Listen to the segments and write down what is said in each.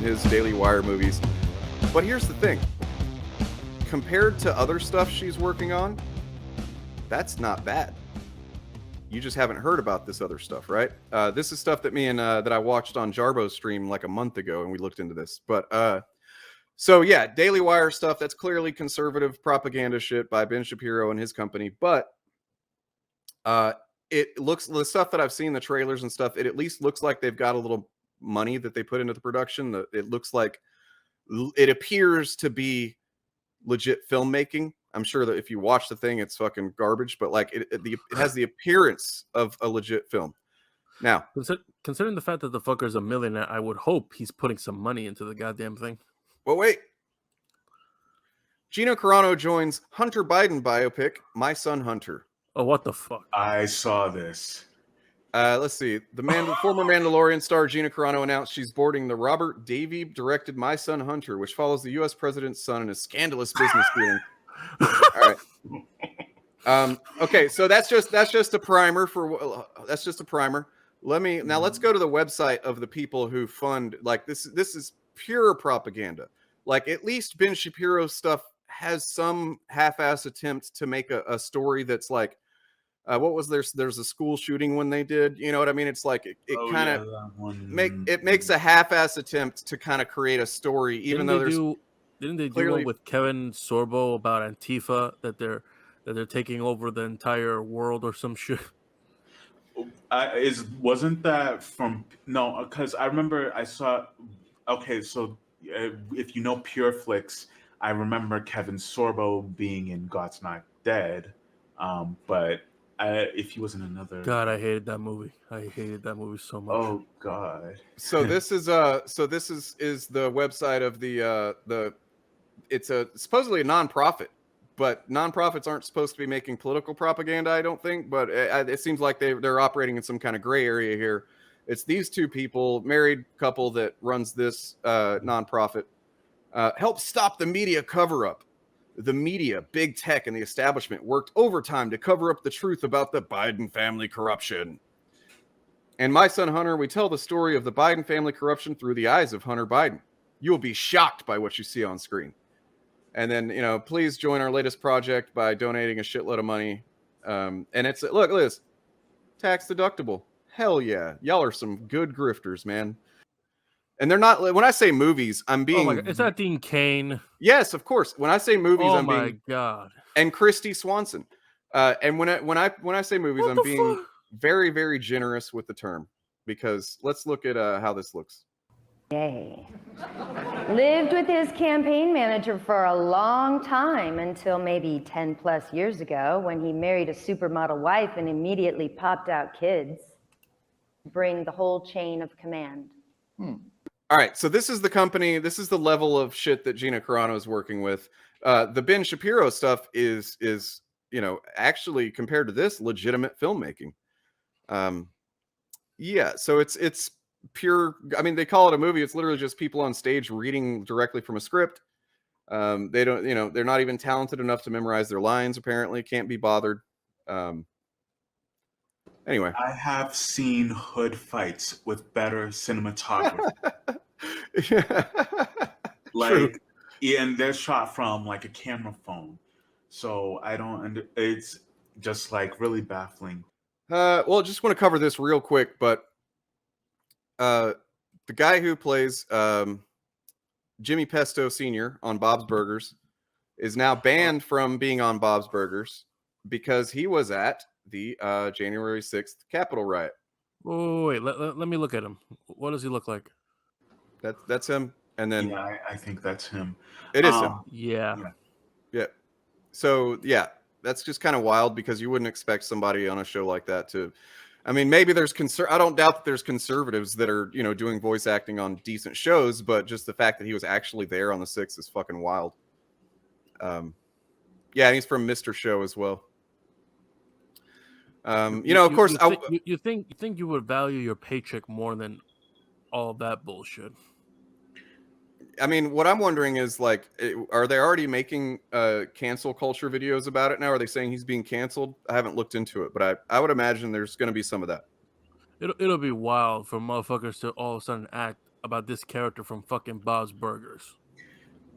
his Daily Wire movies. But here's the thing. Compared to other stuff she's working on, that's not bad. You just haven't heard about this other stuff, right? This is stuff that that I watched on Jarbo's stream like a month ago, and we looked into this. But so yeah, Daily Wire stuff, that's clearly conservative propaganda shit by Ben Shapiro and his company. But it looks, the stuff that I've seen, the trailers and stuff, it at least looks like they've got a little money that they put into the production. It looks like, it appears to be legit filmmaking. I'm sure that if you watch the thing, it's fucking garbage, but like it has the appearance of a legit film. Now, considering the fact that the fucker's a millionaire, I would hope he's putting some money into the goddamn thing. Well, wait. Gina Carano joins Hunter Biden biopic, My Son Hunter. Oh, what the fuck? I saw this. Let's see. The former Mandalorian star Gina Carano announced she's boarding the Robert Davi directed My Son Hunter, which follows the U.S. president's son in a scandalous business dealing. All right. Okay, so that's just a primer for that's just a primer. Let's go to the website of the people who fund, like, this is pure propaganda. Like, at least Ben Shapiro's stuff has some half-ass attempt to make a story that's like, what was there's a school shooting when they did, you know what I mean? It's like it kind of makes a half-ass attempt to kind of create a story, even though didn't they do one with Kevin Sorbo about Antifa, that they're taking over the entire world or some shit? Wasn't that from no? Because I remember I saw. Okay, so if you know Pure Flix, I remember Kevin Sorbo being in God's Not Dead, but if he was in another. God, I hated that movie. I hated that movie so much. Oh God. So this is the website of the it's supposedly a nonprofit, but nonprofits aren't supposed to be making political propaganda, I don't think. But it seems like they're operating in some kind of gray area here. It's these two people, married couple, that runs this nonprofit. Help stop the media cover-up. The media, big tech, and the establishment worked overtime to cover up the truth about the Biden family corruption. And My Son Hunter, we tell the story of the Biden family corruption through the eyes of Hunter Biden. You will be shocked by what you see on screen. And then, please join our latest project by donating a shitload of money. And it's, look at this, tax deductible. Hell yeah. Y'all are some good grifters, man. And they're not, when I say movies, I'm being. Oh my God. Is that Dean Cain? Yes, of course. When I say movies, I'm being. Oh my God. And Christy Swanson. And when I say movies, I'm being very, very generous with the term, because let's look at how this looks. Yay. Lived with his campaign manager for a long time, until maybe 10 plus years ago, when he married a supermodel wife and immediately popped out kids. Bring the whole chain of command. All right, so this is the company, this is the level of shit that Gina Carano is working with. The Ben Shapiro stuff is actually, compared to this, legitimate filmmaking. Yeah, so it's pure, I mean, they call it a movie. It's literally just people on stage reading directly from a script. They don't, they're not even talented enough to memorize their lines, apparently. Can't be bothered. Anyway. I have seen hood fights with better cinematography. Like, and they're shot from like a camera phone. So I don't, it's just like really baffling. Well, just want to cover this real quick, but the guy who plays Jimmy Pesto Sr. on Bob's Burgers is now banned from being on Bob's Burgers because he was at the January 6th Capitol riot. Oh, wait, let me look at him. What does he look like? That's him. And then yeah, I think that's him. It is him. Yeah. So yeah, that's just kind of wild, because you wouldn't expect somebody on a show like that to. I mean, maybe there's I don't doubt that there's conservatives that are doing voice acting on decent shows, but just the fact that he was actually there on the 6th is fucking wild. Yeah, and he's from Mr. Show as well. Of course, you think you would value your paycheck more than all of that bullshit. I mean, what I'm wondering is, like, are they already making cancel culture videos about it now? Are they saying he's being canceled? I haven't looked into it, but I would imagine there's going to be some of that. It'll be wild for motherfuckers to all of a sudden act about this character from fucking Bob's Burgers.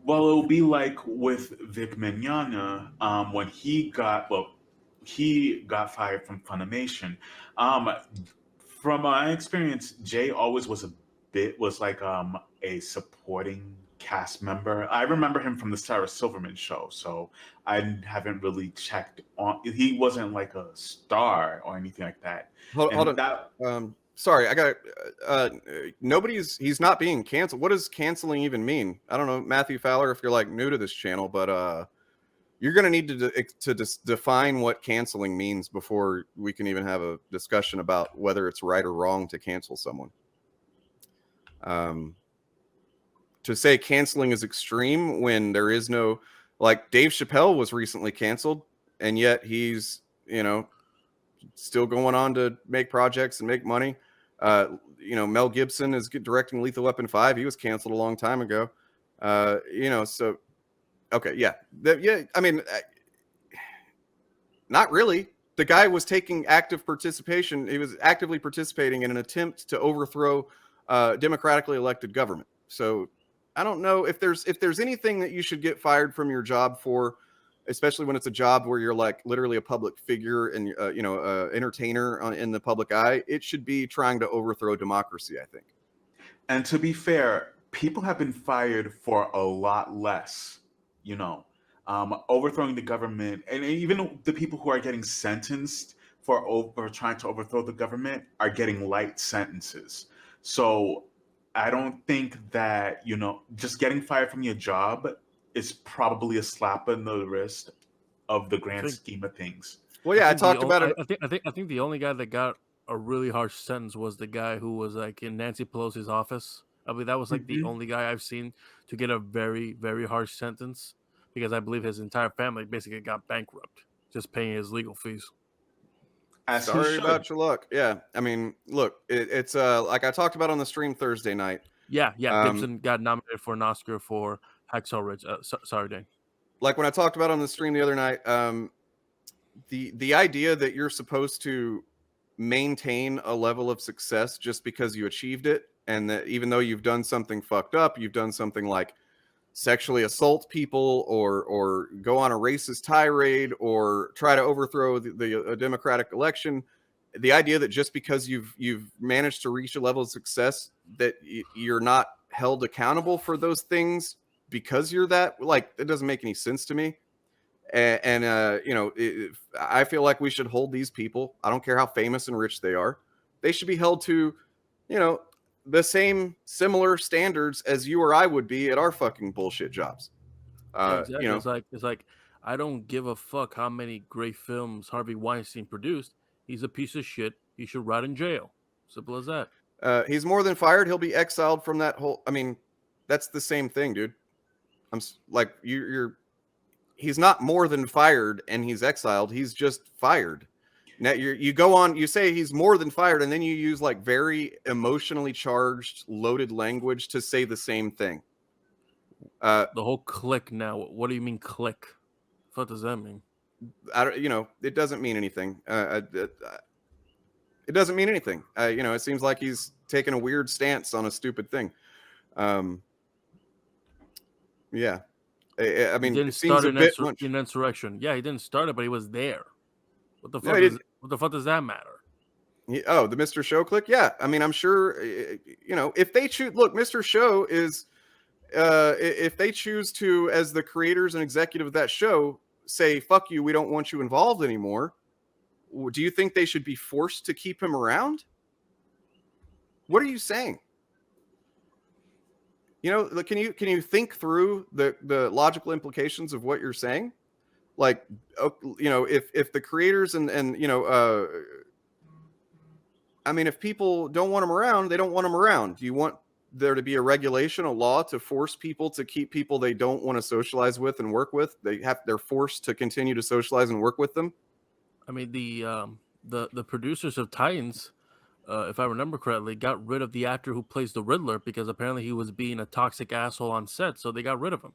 Well, it'll be like with Vic Mignogna, when he got fired from Funimation. Um, from my experience, Jay always was like a supporting cast member. I remember him from the Sarah Silverman show, so I haven't really checked on. He wasn't like a star or anything like that. Hold on. That Sorry, I got he's not being canceled. What does canceling even mean? I don't know, Matthew Fowler, if you're like new to this channel, but you're going to need to define what canceling means before we can even have a discussion about whether it's right or wrong to cancel someone. To say canceling is extreme when there is no, like Dave Chappelle was recently canceled, and yet he's, still going on to make projects and make money. Mel Gibson is directing Lethal Weapon 5. He was canceled a long time ago. So okay, yeah. I mean, not really. The guy was taking active participation. He was actively participating in an attempt to overthrow democratically elected government. So I don't know if there's anything that you should get fired from your job for, especially when it's a job where you're like literally a public figure and entertainer in the public eye. It should be trying to overthrow democracy, I think. And to be fair, people have been fired for a lot less. Overthrowing the government, and even the people who are getting sentenced for trying to overthrow the government are getting light sentences. So I don't think that just getting fired from your job is probably a slap in the wrist of the grand scheme of things. Well, yeah, I talked about it. I think the only guy that got a really harsh sentence was the guy who was like in Nancy Pelosi's office. I believe that was like the only guy I've seen to get a very, very harsh sentence, because I believe his entire family basically got bankrupt just paying his legal fees. Sorry about your luck. Yeah, I mean, look, it's like I talked about on the stream Thursday night. Yeah. Gibson got nominated for an Oscar for Hacksaw Ridge. Sorry, Dane. Like when I talked about on the stream the other night, the idea that you're supposed to maintain a level of success just because you achieved it, and that even though you've done something fucked up, you've done something like sexually assault people or go on a racist tirade or try to overthrow the democratic election, the idea that just because you've managed to reach a level of success that you're not held accountable for those things because you're that, like, it doesn't make any sense to me. And I feel like we should hold these people, I don't care how famous and rich they are, they should be held to the same similar standards as you or I would be at our fucking bullshit jobs. Exactly. It's like I don't give a fuck how many great films Harvey Weinstein produced. He's a piece of shit. He should rot in jail. Simple as that. He's more than fired. He'll be exiled from that whole. I mean, that's the same thing, dude. I'm like he's not more than fired and he's exiled. He's just fired. Now you go on, you say he's more than fired, and then you use like very emotionally charged, loaded language to say the same thing. The whole click now. What do you mean click? What does that mean? I don't. It doesn't mean anything. It doesn't mean anything. It seems like he's taking a weird stance on a stupid thing. Yeah. I mean, he didn't it seems start a bit much. an insurrection. Yeah, he didn't start it, but he was there. What the fuck? No, what the fuck does that matter? The Mr. Show click. Yeah, I mean, I'm sure. If they choose, look, Mr. Show is, if they choose to, as the creators and executive of that show, say "fuck you," we don't want you involved anymore. Do you think they should be forced to keep him around? What are you saying? Can you think through the logical implications of what you're saying? Like, if the creators and I mean, if people don't want them around, they don't want them around. Do you want there to be a regulation, a law to force people to keep people they don't want to socialize with and work with? They're forced to continue to socialize and work with them. I mean, the producers of Titans, if I remember correctly, got rid of the actor who plays the Riddler because apparently he was being a toxic asshole on set, so they got rid of him.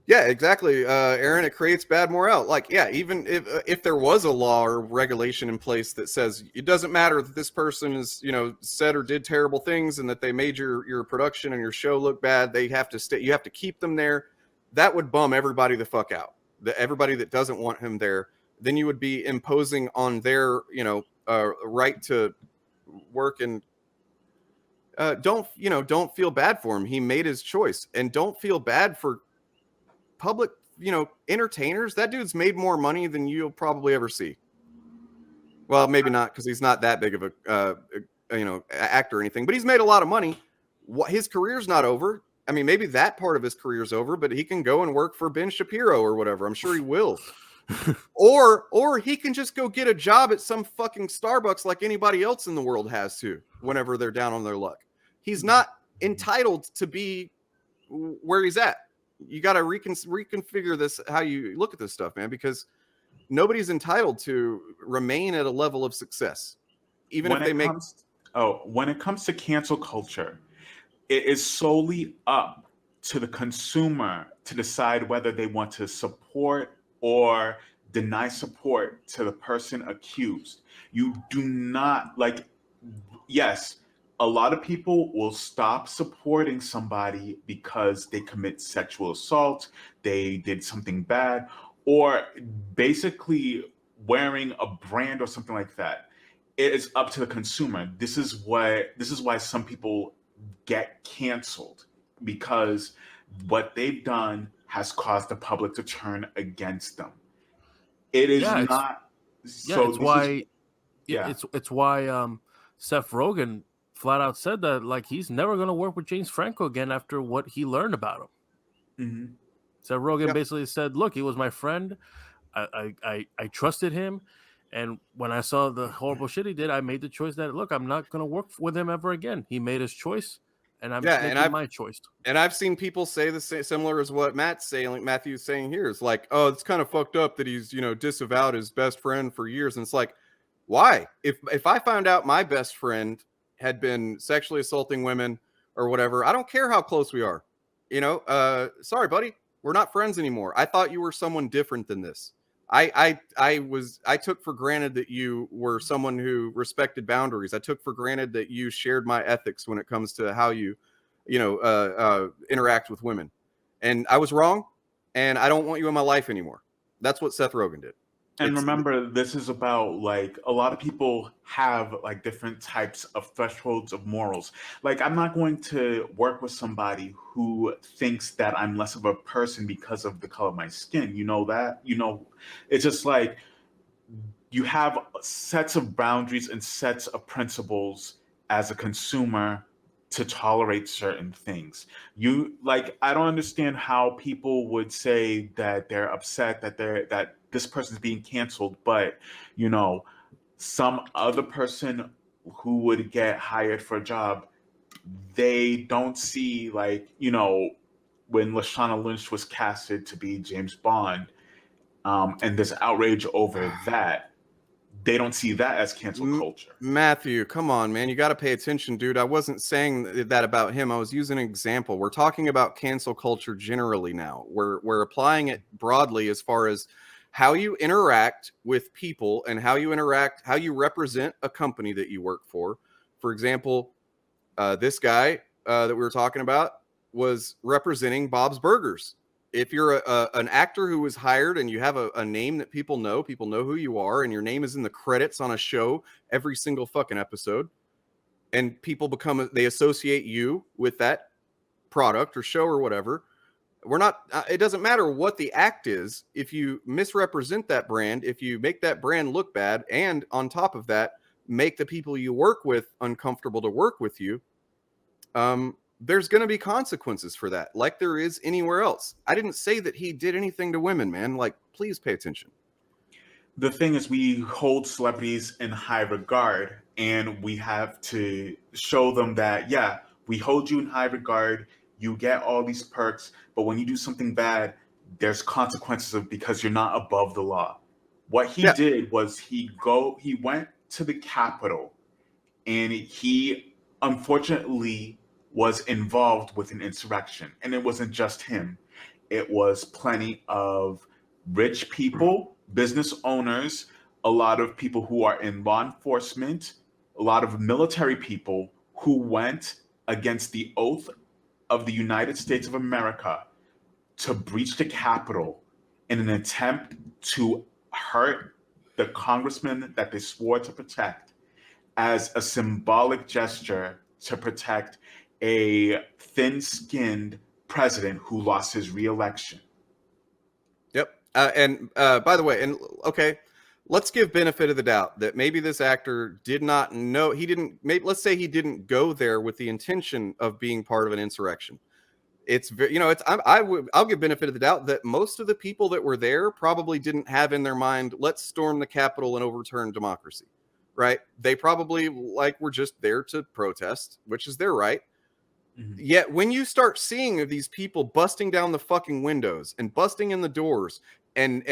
Yeah, exactly, Aaron. It creates bad morale. Like, yeah, even if there was a law or regulation in place that says it doesn't matter that this person is, said or did terrible things and that they made your production and your show look bad, they have to stay. You have to keep them there. That would bum everybody the fuck out. Everybody that doesn't want him there, then you would be imposing on their, right to work. And don't feel bad for him. He made his choice, and don't feel bad for public, entertainers. That dude's made more money than you'll probably ever see. Well, maybe not, because he's not that big of a actor or anything, but he's made a lot of money. His career's not over. I mean, maybe that part of his career's over, but he can go and work for Ben Shapiro or whatever. I'm sure he will. or he can just go get a job at some fucking Starbucks like anybody else in the world has to, whenever they're down on their luck. He's not entitled to be where he's at. You got to reconfigure this, how you look at this stuff, man, because nobody's entitled to remain at a level of success, even if they make. When it comes to cancel culture, it is solely up to the consumer to decide whether they want to support or deny support to the person accused. You do not, yes, a lot of people will stop supporting somebody because they commit sexual assault, they did something bad, or basically wearing a brand or something like that. It is up to the consumer. This is why some people get canceled, because what they've done has caused the public to turn against them. It is not. So it's why. It's why Seth Rogen flat out said that he's never going to work with James Franco again after what he learned about him. Mm-hmm. Seth Rogen basically said, "Look, he was my friend. I trusted him, and when I saw the horrible shit he did, I made the choice that look, I'm not going to work with him ever again. He made his choice, and I'm making my choice." And I've seen people say the same, similar as what Matthew's saying here. Is like, oh, it's kind of fucked up that he's disavowed his best friend for years, and it's like, why? If I found out my best friend had been sexually assaulting women or whatever, I don't care how close we are. Sorry, buddy, we're not friends anymore. I thought you were someone different than this. I took for granted that you were someone who respected boundaries. I took for granted that you shared my ethics when it comes to how you interact with women. And I was wrong, and I don't want you in my life anymore. That's what Seth Rogen did. And remember, this is about a lot of people have different types of thresholds of morals. I'm not going to work with somebody who thinks that I'm less of a person because of the color of my skin. You know that? It's just you have sets of boundaries and sets of principles as a consumer to tolerate certain things. I don't understand how people would say that they're upset that this person's being canceled, but some other person who would get hired for a job, they don't see when Lashana Lynch was casted to be James Bond, and there's outrage over that. They don't see that as cancel culture. Matthew, come on, man. You got to pay attention, dude. I wasn't saying that about him. I was using an example. We're talking about cancel culture generally now. We're applying it broadly as far as how you interact with people and how you represent a company that you work for. For example, this guy that we were talking about was representing Bob's Burgers. If you're an actor who was hired and you have a name that people know who you are, and your name is in the credits on a show every single fucking episode, and people they associate you with that product or show or whatever. It doesn't matter what the act is. If you misrepresent that brand, if you make that brand look bad, and on top of that, make the people you work with uncomfortable to work with you, there's going to be consequences for that, like there is anywhere else. I didn't say that he did anything to women, man. Please pay attention. The thing is, we hold celebrities in high regard, and we have to show them that, yeah, we hold you in high regard. You get all these perks, but when you do something bad, there's consequences because you're not above the law. What he did was he went to the Capitol, and he unfortunately was involved with an insurrection. And it wasn't just him. it was plenty of rich people, business owners, a lot of people who are in law enforcement, a lot of military people who went against the oath of the United States of America to breach the Capitol in an attempt to hurt the congressman that they swore to protect as a symbolic gesture to protect a thin-skinned president who lost his reelection. Yep. And by the way, and okay, let's give benefit of the doubt that maybe this actor did not know, he didn't, maybe, let's say he didn't go there with the intention of being part of an insurrection. It's very, it's, I'll give benefit of the doubt that most of the people that were there probably didn't have in their mind, let's storm the Capitol and overturn democracy, right? They probably were just there to protest, which is their right. Mm-hmm. Yet when you start seeing these people busting down the fucking windows and busting in the doors and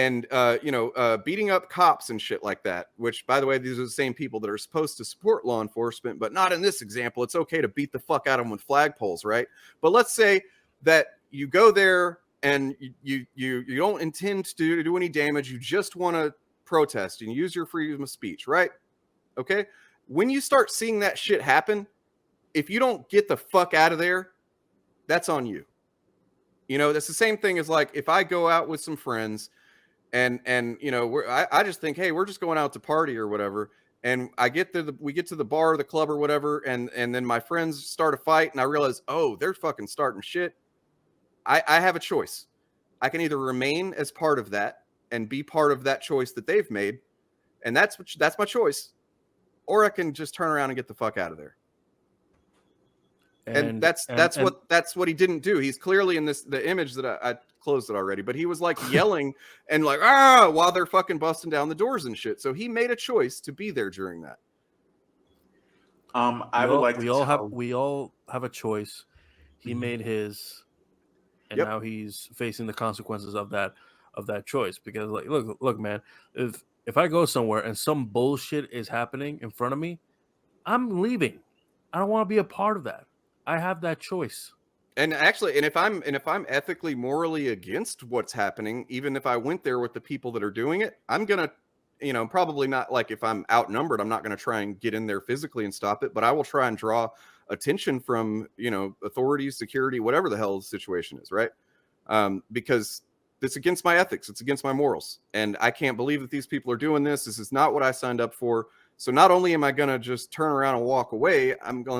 beating up cops and shit like that, which, by the way, these are the same people that are supposed to support law enforcement, but not in this example. It's okay to beat the fuck out of them with flagpoles, right? But let's say that you go there and you don't intend to do any damage. You just want to protest and use your freedom of speech, right? Okay. When you start seeing that shit happen, if you don't get the fuck out of there, that's on you. That's the same thing as like if I go out with some friends and I just think, hey, we're just going out to party or whatever. And we get to the bar or the club or whatever. And then my friends start a fight and I realize, oh, they're fucking starting shit. I have a choice. I can either remain as part of that and be part of that choice that they've made. And that's my choice. Or I can just turn around and get the fuck out of there. And that's what he didn't do. He's clearly in the image that I closed it already, but he was like yelling and like, while they're fucking busting down the doors and shit. So he made a choice to be there during that. We all have a choice. He made his, and now he's facing the consequences of that choice. Because like, look, man, if I go somewhere and some bullshit is happening in front of me, I'm leaving. I don't want to be a part of that. I have that choice. And actually, if I'm ethically, morally against what's happening, even if I went there with the people that are doing it, I'm gonna, probably not, like if I'm outnumbered, I'm not gonna try and get in there physically and stop it, but I will try and draw attention from, authorities, security, whatever the hell the situation is, right? Because it's against my ethics, it's against my morals, and I can't believe that these people are doing this. This is not what I signed up for. So not only am I gonna just turn around and walk away, I'm going